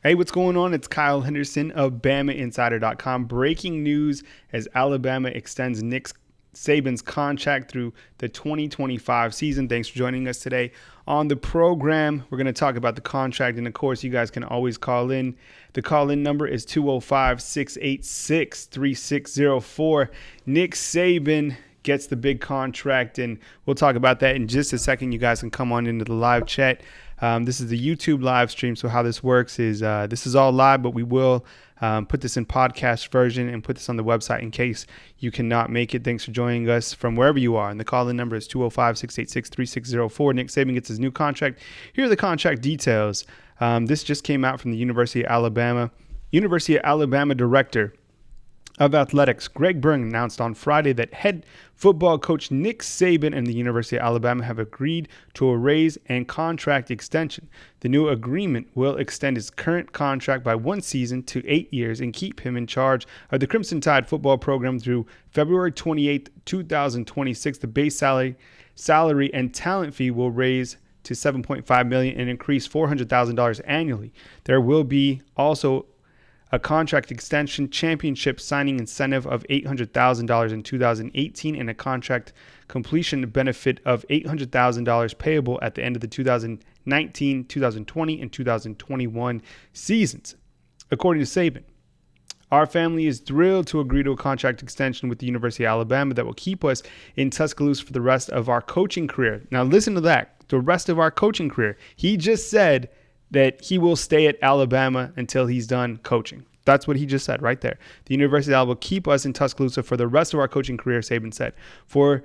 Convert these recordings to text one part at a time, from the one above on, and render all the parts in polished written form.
Hey, what's going on? It's Kyle Henderson of BamaInsider.com. Breaking news as Alabama extends Nick Saban's contract through the 2025 season. Thanks for joining us today on the program. We're going to talk about the contract, and of course, you guys can always call in. The call-in number is 205-686-3604. Nick Saban gets the big contract, and we'll talk about that in just a second. You guys can come on into the live chat. This is the YouTube live stream, so how this works is this is all live, but we will put this in podcast version and put this on the website in case you cannot make it. Thanks for joining us from wherever you are. And the call-in number is 205-686-3604. Nick Saban gets his new contract. Here are the contract details. This just came out from the University of Alabama. University of Alabama Director of Athletics Greg Byrne announced on Friday that head football coach Nick Saban and the University of Alabama have agreed to a raise and contract extension. The new agreement will extend his current contract by one season to 8 years and keep him in charge of the Crimson Tide football program through February 28, 2026. The base salary and talent fee will raise to $7.5 million and increase $400,000 annually. There will be also a contract extension, championship signing incentive of $800,000 in 2018, and a contract completion benefit of $800,000 payable at the end of the 2019, 2020, and 2021 seasons. According to Saban, our family is thrilled to agree to a contract extension with the University of Alabama that will keep us in Tuscaloosa for the rest of our coaching career. Now listen to that, the rest of our coaching career. He just said that he will stay at Alabama until he's done coaching. That's what he just said right there. The University of Alabama will keep us in Tuscaloosa for the rest of our coaching career, Saban said. For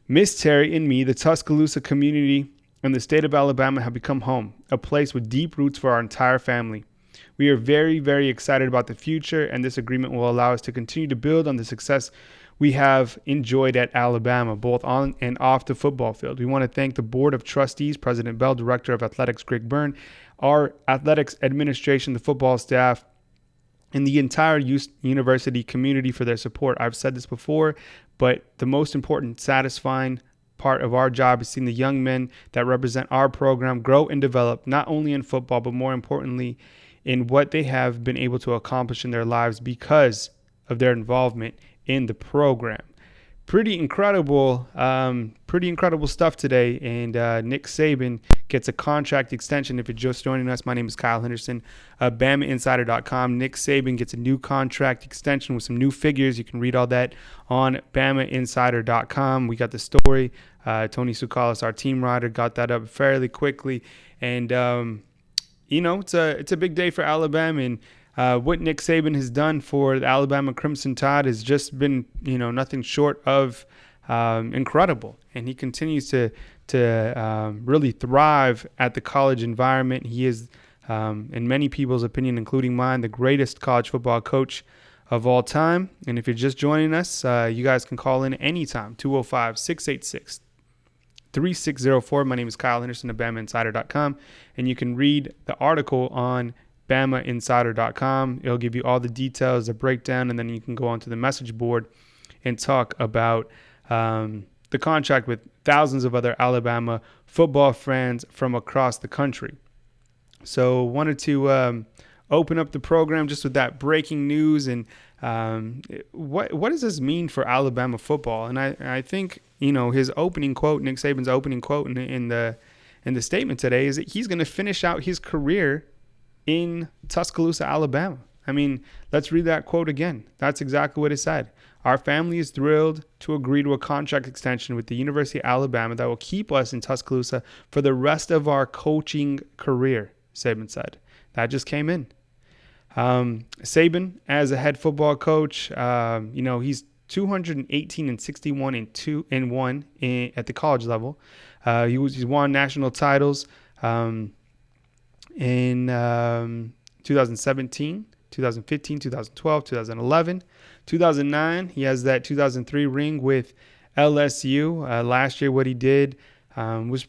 Miss Terry and me, the Tuscaloosa community and the state of Alabama have become home, a place with deep roots for our entire family. We are very, very excited about the future, and this agreement will allow us to continue to build on the success we have enjoyed at Alabama, both on and off the football field. We want to thank the Board of Trustees, President Bell, Director of Athletics Greg Byrne, our athletics administration, the football staff, and the entire university community for their support. I've said this before, but the most important, satisfying part of our job is seeing the young men that represent our program grow and develop, not only in football, but more importantly, in what they have been able to accomplish in their lives because of their involvement in the program. Pretty incredible stuff today. And Nick Saban gets a contract extension. If you're just joining us, my name is Kyle Henderson, BamaInsider.com. Nick Saban gets a new contract extension with some new figures. You can read all that on BamaInsider.com. We got the story. Tony Sukalis, our team writer, got that up fairly quickly. And it's a big day for Alabama, and what Nick Saban has done for the Alabama Crimson Tide has just been, nothing short of incredible. And he continues to really thrive at the college environment. He is, in many people's opinion, including mine, the greatest college football coach of all time. And if you're just joining us, you guys can call in anytime, 205-686-3604. My name is Kyle Henderson of BamaInsider.com, and you can read the article on BamaInsider.com. It'll give you all the details, the breakdown, and then you can go onto the message board and talk about the contract with thousands of other Alabama football fans from across the country. So wanted to open up the program just with that breaking news and what does this mean for Alabama football? And I think his opening quote, Nick Saban's opening quote in the statement today is that he's going to finish out his career in Tuscaloosa, Alabama. I mean, let's read that quote again. That's exactly what it said. Our family is thrilled to agree to a contract extension with the University of Alabama that will keep us in Tuscaloosa for the rest of our coaching career, Saban said. That just came in. Saban, as a head football coach, he's 218-61-1 at the college level. He's won national titles in 2017, 2015, 2012, 2011, 2009. He has that 2003 ring with LSU. Last year, what he did was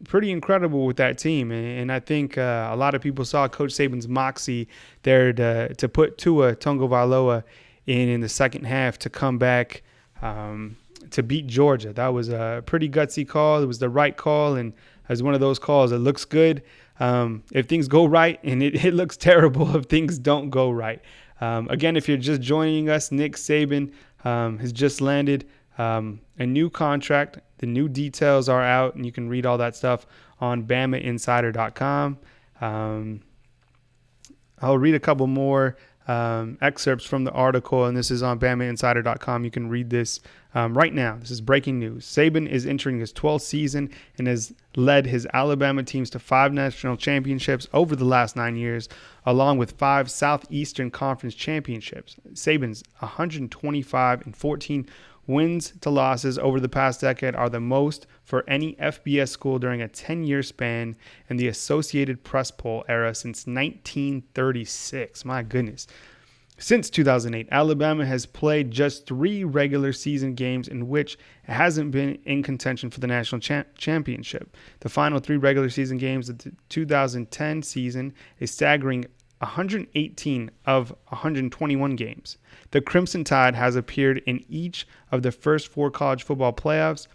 pretty incredible with that team. And I think a lot of people saw Coach Saban's moxie there to put Tua Tagovailoa in the second half to come back to beat Georgia. That was a pretty gutsy call. It was the right call, and as one of those calls, it looks good. if things go right, and it looks terrible if things don't go right. Again, if you're just joining us, Nick Saban has just landed a new contract. The new details are out, and you can read all that stuff on BamaInsider.com. I'll read a couple more excerpts from the article, and this is on BamaInsider.com. You can read this right now. This is breaking news. Saban is entering his 12th season and has led his Alabama teams to 5 national championships over the last 9 years, along with 5 Southeastern Conference championships. Saban's 125-14 wins to losses over the past decade are the most for any FBS school during a 10-year span in the Associated Press poll era since 1936. My goodness. Since 2008, Alabama has played just 3 regular season games in which it hasn't been in contention for the national championship. The final 3 regular season games of the 2010 season, a staggering 118 of 121 games. The Crimson Tide has appeared in each of the first 4 college football playoffs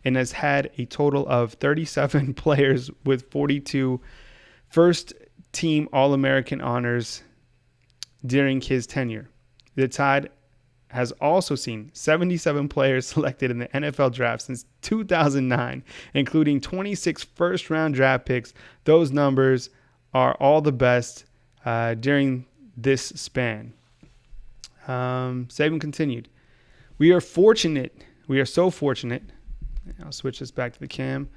and has had a total of 37 players with 42 first-team All-American honors during his tenure. The Tide has also seen 77 players selected in the NFL draft since 2009, including 26 first-round draft picks. Those numbers are all the best during this span. Saban continued, we are so fortunate. I'll switch this back to the cam.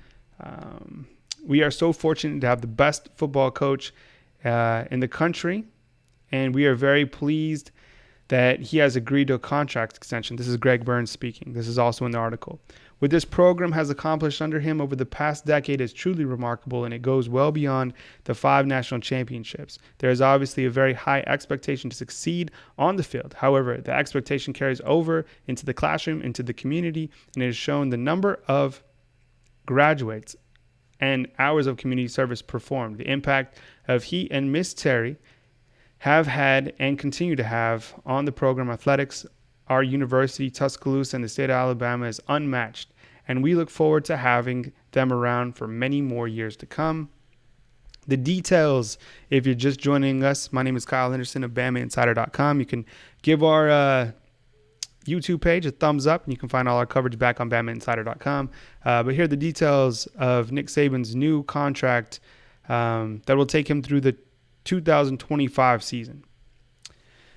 We are so fortunate to have the best football coach in the country, and we are very pleased that he has agreed to a contract extension. This is Greg Burns speaking. This is also in the article. What this program has accomplished under him over the past decade is truly remarkable, and it goes well beyond the 5 national championships. There is obviously a very high expectation to succeed on the field. However, the expectation carries over into the classroom, into the community, and it has shown the number of graduates and hours of community service performed. The impact of he and Miss Terry have had and continue to have on the program athletics, our university, Tuscaloosa, and the state of Alabama is unmatched, and we look forward to having them around for many more years to come. The details, if you're just joining us, my name is Kyle Henderson of BamaInsider.com. You can give our YouTube page a thumbs up, and you can find all our coverage back on BamaInsider.com. But here are the details of Nick Saban's new contract that will take him through the 2025 season.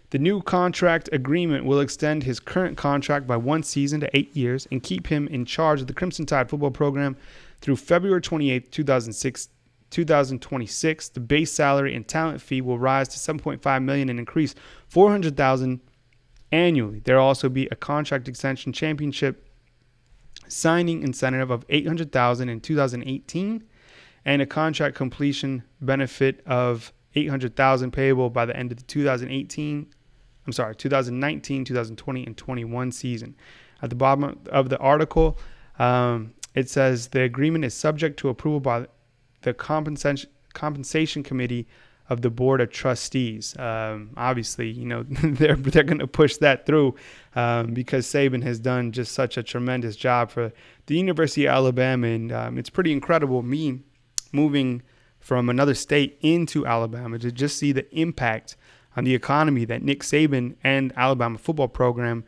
The new contract agreement will extend his current contract by 1 season to 8 years and keep him in charge of the Crimson Tide football program through February 28, 2026. The base salary and talent fee will rise to $7.5 million and increase $400,000 annually. There will also be a contract extension championship signing incentive of $800,000 in 2018 and a contract completion benefit of $800,000 payable by the end of the 2019, 2020, and 21 season. At the bottom of the article, it says the agreement is subject to approval by the compensation committee of the board of trustees. Obviously, they're going to push that through because Saban has done just such a tremendous job for the University of Alabama, and it's pretty incredible. Me moving from another state into Alabama to just see the impact on the economy that Nick Saban and Alabama football program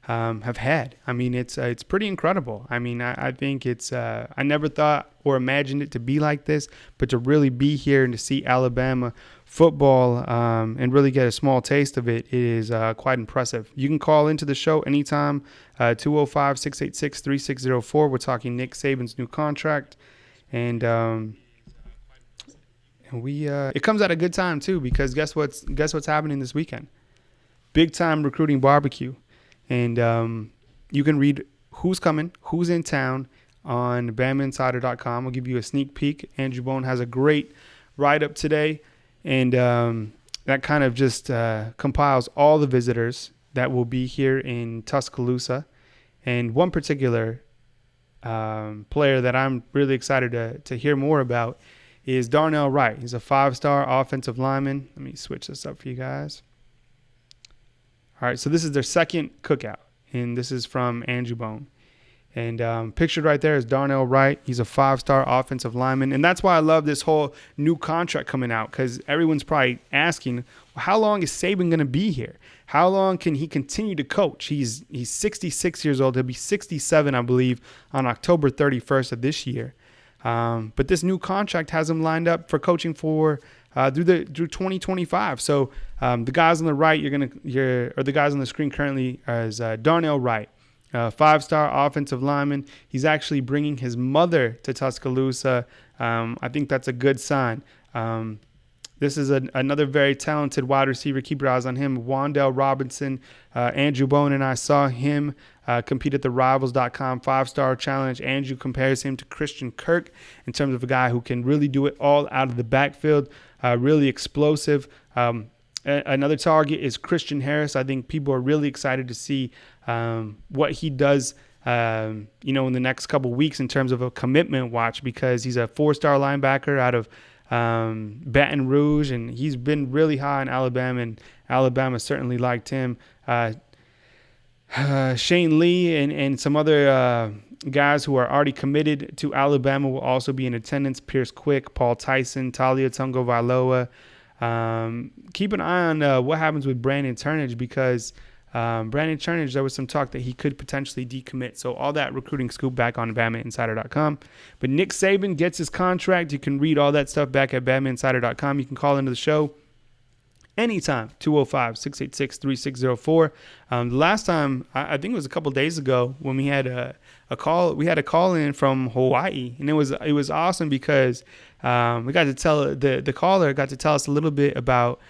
have had. I mean, it's pretty incredible. I mean, I think it's I never thought or imagined it to be like this, but to really be here and to see Alabama football and really get a small taste of it is quite impressive. You can call into the show anytime, 205-686-3604. We're talking Nick Saban's new contract, and it comes at a good time too, because guess what's happening this weekend? Big time recruiting barbecue, and you can read who's coming, who's in town on BamaInsider.com. I'll give you a sneak peek. Andrew Bone has a great write-up today, and that kind of just compiles all the visitors that will be here in Tuscaloosa, and one particular player that I'm really excited to hear more about is Darnell Wright. He's a 5-star offensive lineman. Let me switch this up for you guys. All right, so this is their second cookout, and this is from Andrew Bone. And pictured right there is Darnell Wright. He's a 5-star offensive lineman. And that's why I love this whole new contract coming out, because everyone's probably asking, well, how long is Saban going to be here? How long can he continue to coach? He's 66 years old. He'll be 67, I believe, on October 31st of this year. But this new contract has him lined up for coaching for through 2025. So the guys on the right, or the guys on the screen currently is Darnell Wright. 5-star offensive lineman. He's actually bringing his mother to Tuscaloosa. I think that's a good sign. This is another very talented wide receiver. Keep your eyes on him. Wan'Dale Robinson. Andrew Bowen and I saw him compete at the Rivals.com 5-star challenge. Andrew compares him to Christian Kirk in terms of a guy who can really do it all out of the backfield, really explosive. Another target is Christian Harris. I think people are really excited to see what he does, in the next couple weeks in terms of a commitment watch, because he's a 4-star linebacker out of Baton Rouge, and he's been really high in Alabama, and Alabama certainly liked him. Shane Lee and some other guys who are already committed to Alabama will also be in attendance. Pierce Quick, Paul Tyson, Talia Tungo-Vailoa. Keep an eye on what happens with Brandon Turnage, because Brandon Turnage, there was some talk that he could potentially decommit. So all that recruiting scoop back on BamaInsider.com. But Nick Saban gets his contract. You can read all that stuff back at BamaInsider.com. You can call into the show anytime, 205-686-3604. The last time, I think it was a couple days ago, when we had a call. We had a call in from Hawaii, and it was awesome because we got to tell the caller got to tell us a little bit about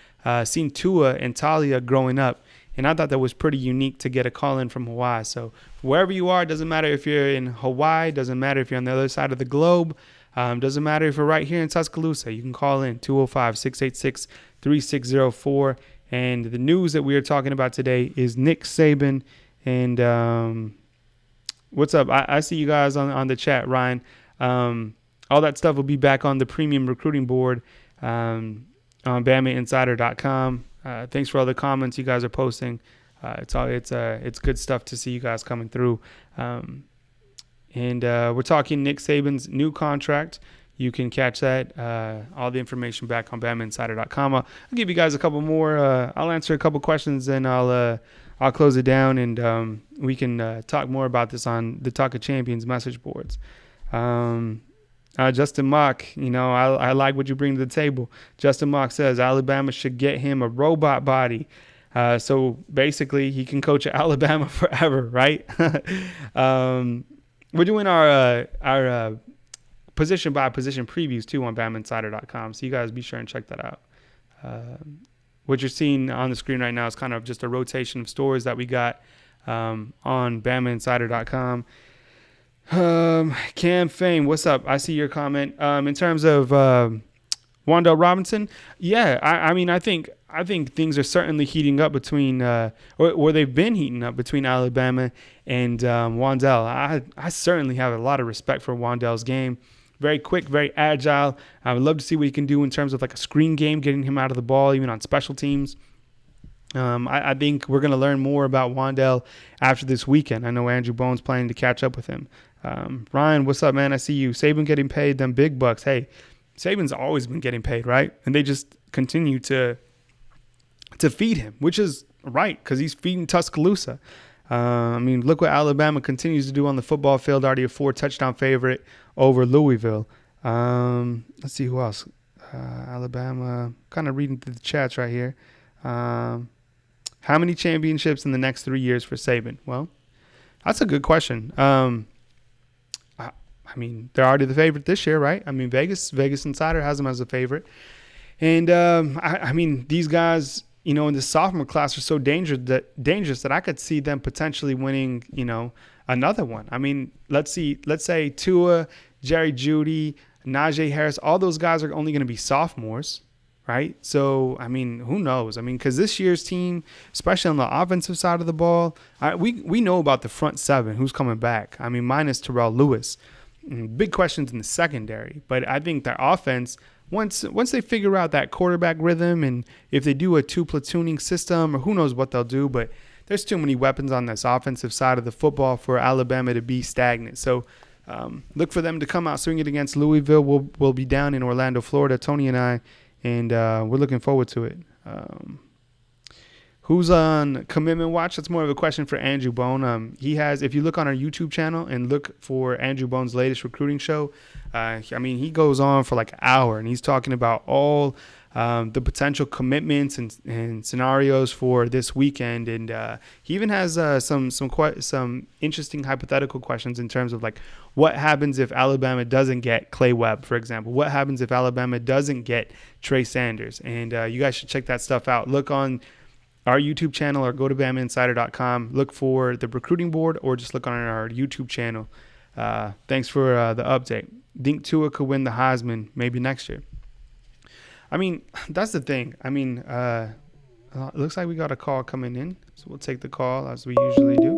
seeing Tua and Talia growing up. And I thought that was pretty unique to get a call in from Hawaii. So wherever you are, doesn't matter if you're in Hawaii, doesn't matter if you're on the other side of the globe, doesn't matter if you're right here in Tuscaloosa. You can call in 205-686-3604. And the news that we are talking about today is Nick Saban. And what's up? I see you guys on the chat, Ryan. All that stuff will be back on the premium recruiting board on BamaInsider.com. Thanks for all the comments you guys are posting. It's good stuff to see you guys coming through. And we're talking Nick Saban's new contract. You can catch that, all the information back on BamaInsider.com. I'll give you guys a couple more. I'll answer a couple questions, and I'll close it down, and we can talk more about this on the Talk of Champions message boards. Justin Mock, I like what you bring to the table. Justin Mock says Alabama should get him a robot body. So basically he can coach at Alabama forever, right? We're doing our position by position previews too on BamaInsider.com. So you guys be sure and check that out. What you're seeing on the screen right now is kind of just a rotation of stories that we got on BamaInsider.com. Cam Fame, what's up? I see your comment. In terms of Wan'Dale Robinson, yeah, I think things are certainly heating up between, or they've been heating up between Alabama and Wan'Dale. I certainly have a lot of respect for Wan'Dale's game. Very quick, very agile. I would love to see what he can do in terms of like a screen game, getting him out of the ball, even on special teams. I think we're going to learn more about Wan'Dale after this weekend. I know Andrew Bowen's planning to catch up with him. Ryan, what's up, man? I see you. Saban getting paid them big bucks. Hey, Saban's always been getting paid, right? And they just continue to feed him, which is right, because he's feeding Tuscaloosa. Look what Alabama continues to do on the football field. Already a 4-touchdown favorite over Louisville. Let's see who else. Alabama, kind of reading through the chats right here. How many championships in the next 3 years for Saban? Well, that's a good question. They're already the favorite this year, right? Vegas Insider has them as a favorite. And, these guys, in the sophomore class are so dangerous that I could see them potentially winning, another one. Let's say Tua, Jerry Jeudy, Najee Harris, all those guys are only going to be sophomores, right? So, who knows? Because this year's team, especially on the offensive side of the ball, we know about the front seven, who's coming back. Minus Terrell Lewis. Big questions in the secondary. But I think their offense, once they figure out that quarterback rhythm, and if they do a 2 platooning system, or who knows what they'll do, but there's too many weapons on this offensive side of the football for Alabama to be stagnant. So look for them to come out swinging against Louisville. We'll be down in Orlando, Florida, Tony and I, and we're looking forward to it. Who's on commitment watch? That's more of a question for Andrew Bone. He has, if you look on our YouTube channel and look for Andrew Bone's latest recruiting show, he goes on for like an hour, and he's talking about all the potential commitments and scenarios for this weekend. And he even has some interesting hypothetical questions in terms of like what happens if Alabama doesn't get Clay Webb, for example. What happens if Alabama doesn't get Trey Sanders? And you guys should check that stuff out. Look on our YouTube channel or go to BamaInsider.com. Look for the recruiting board or just look on our YouTube channel. Thanks for the update. Think Tua could win the Heisman maybe next year. I mean, that's the thing. I mean, it looks like we got a call coming in, so we'll take the call as we usually do.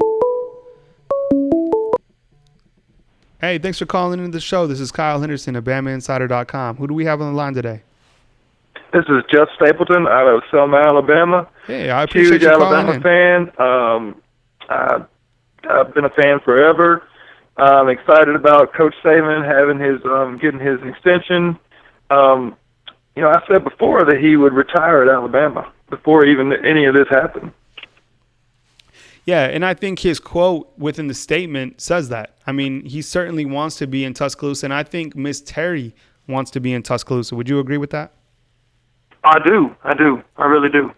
Hey, thanks for calling into the show. This is Kyle Henderson of BamaInsider.com. Who do we have on the line today? This is Jeff Stapleton out of Selma, Alabama. Hey, I appreciate you calling Alabama in. Fan. I've been a fan forever. I'm excited about Coach Saban having his getting his extension. I said before that he would retire at Alabama before even any of this happened. Yeah, and I think his quote within the statement says that. I mean, he certainly wants to be in Tuscaloosa, and I think Miss Terry wants to be in Tuscaloosa. Would you agree with that? I do. I really do.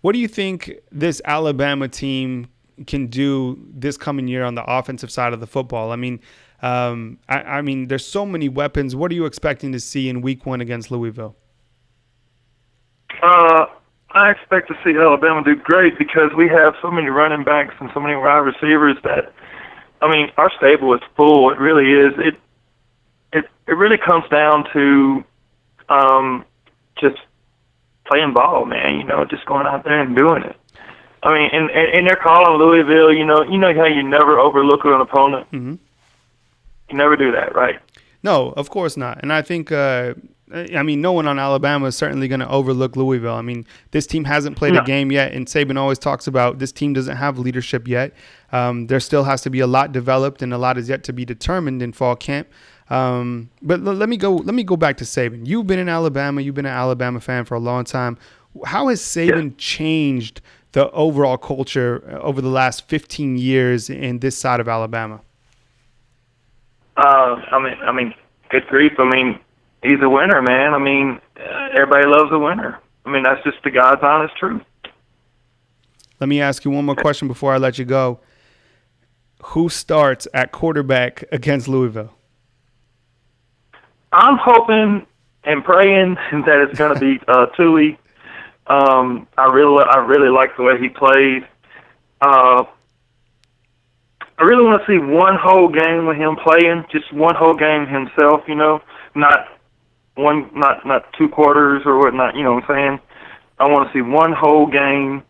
What do you think this Alabama team can do this coming year on the offensive side of the football? I mean, there's so many weapons. What are you expecting to see in Week 1 against Louisville? I expect to see Alabama do great because we have so many running backs and so many wide receivers that, our stable is full. It really is. It really comes down to just playing ball, man, just going out there and doing it. And they're calling Louisville, you know how you never overlook an opponent? Mm-hmm. You never do that, right? No, of course not. And I think, no one on Alabama is certainly going to overlook Louisville. This team hasn't played a game yet, and Saban always talks about this team doesn't have leadership yet. There still has to be a lot developed, and a lot is yet to be determined in fall camp. But let me go back to Saban. You've been in Alabama. You've been an Alabama fan for a long time. How has Saban changed the overall culture over the last 15 years in this side of Alabama? Good grief. He's a winner, man. Everybody loves a winner. That's just the God's honest truth. Let me ask you one more question before I let you go. Who starts at quarterback against Louisville? I'm hoping and praying that it's going to be Tui. I really like the way he plays. I really want to see one whole game with him playing, just one whole game himself. Not 2 quarters or whatnot. You know what I'm saying? I want to see one whole game,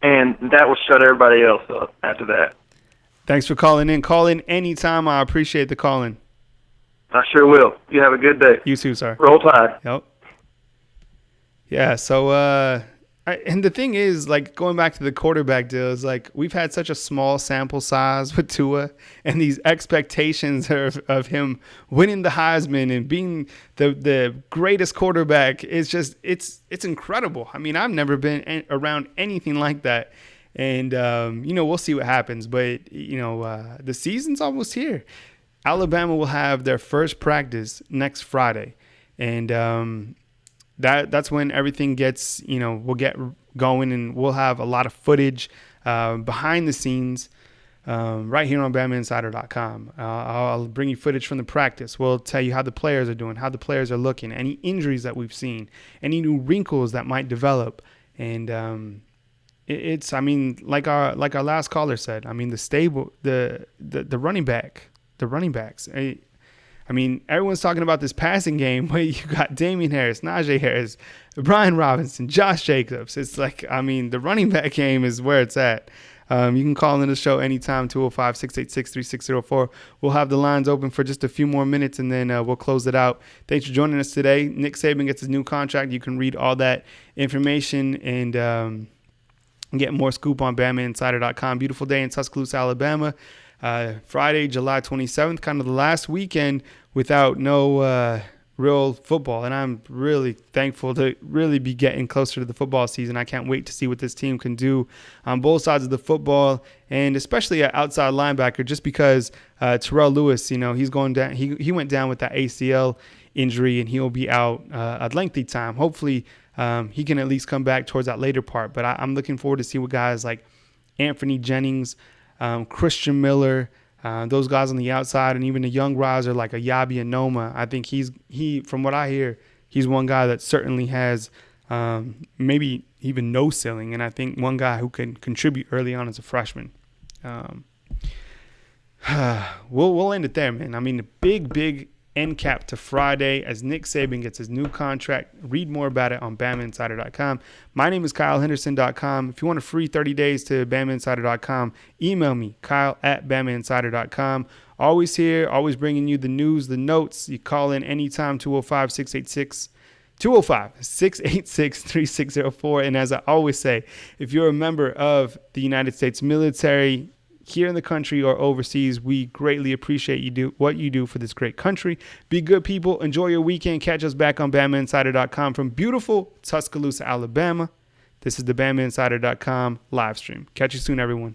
and that will shut everybody else up after that. Thanks for calling in. Call in anytime. I appreciate the call in. I sure will. You have a good day. You too, sir. Roll Tide. Yep. Yeah, so and the thing is, like, going back to the quarterback deal, is like we've had such a small sample size with Tua, and these expectations of him winning the Heisman and being the greatest quarterback is just it's incredible. I've never been around anything like that. And, we'll see what happens. But, the season's almost here. Alabama will have their first practice next Friday. And that's when everything gets, we'll get going, and we'll have a lot of footage behind the scenes right here on BamaInsider.com. I'll bring you footage from the practice. We'll tell you how the players are doing, how the players are looking, any injuries that we've seen, any new wrinkles that might develop. And it's like our last caller said, the stable, the running backs. Everyone's talking about this passing game where you got Damian Harris, Najee Harris, Brian Robinson, Josh Jacobs. It's like, the running back game is where it's at. You can call in the show anytime, 205-686-3604. We'll have the lines open for just a few more minutes, and then we'll close it out. Thanks for joining us today. Nick Saban gets his new contract. You can read all that information and and get more scoop on BamaInsider.com. Beautiful day in Tuscaloosa, Alabama. Friday, July 27th, kind of the last weekend without no real football. And I'm really thankful to really be getting closer to the football season. I can't wait to see what this team can do on both sides of the football, and especially at outside linebacker, just because Terrell Lewis, he's going down. He went down with that ACL injury, and he'll be out a lengthy time. Hopefully, he can at least come back towards that later part. But I'm looking forward to see what guys like Anthony Jennings, Christian Miller, those guys on the outside, and even a young riser like a Yabi Anoma. I think he from what I hear, he's one guy that certainly has maybe even no ceiling, and I think one guy who can contribute early on as a freshman. We'll end it there, man. I mean, the big end cap to Friday as Nick Saban gets his new contract. Read more about it on BamaInsider.com. My name is KyleHenderson.com. If you want a free 30 days to BamaInsider.com, email me, Kyle@BamaInsider.com. Always here, always bringing you the news, the notes. You call in anytime, 205-686-3604. And as I always say, if you're a member of the United States military, here in the country or overseas, we greatly appreciate what you do for this great country. Be good people. Enjoy your weekend. Catch us back on BamaInsider.com from beautiful Tuscaloosa, Alabama. This is the BamaInsider.com live stream. Catch you soon, everyone.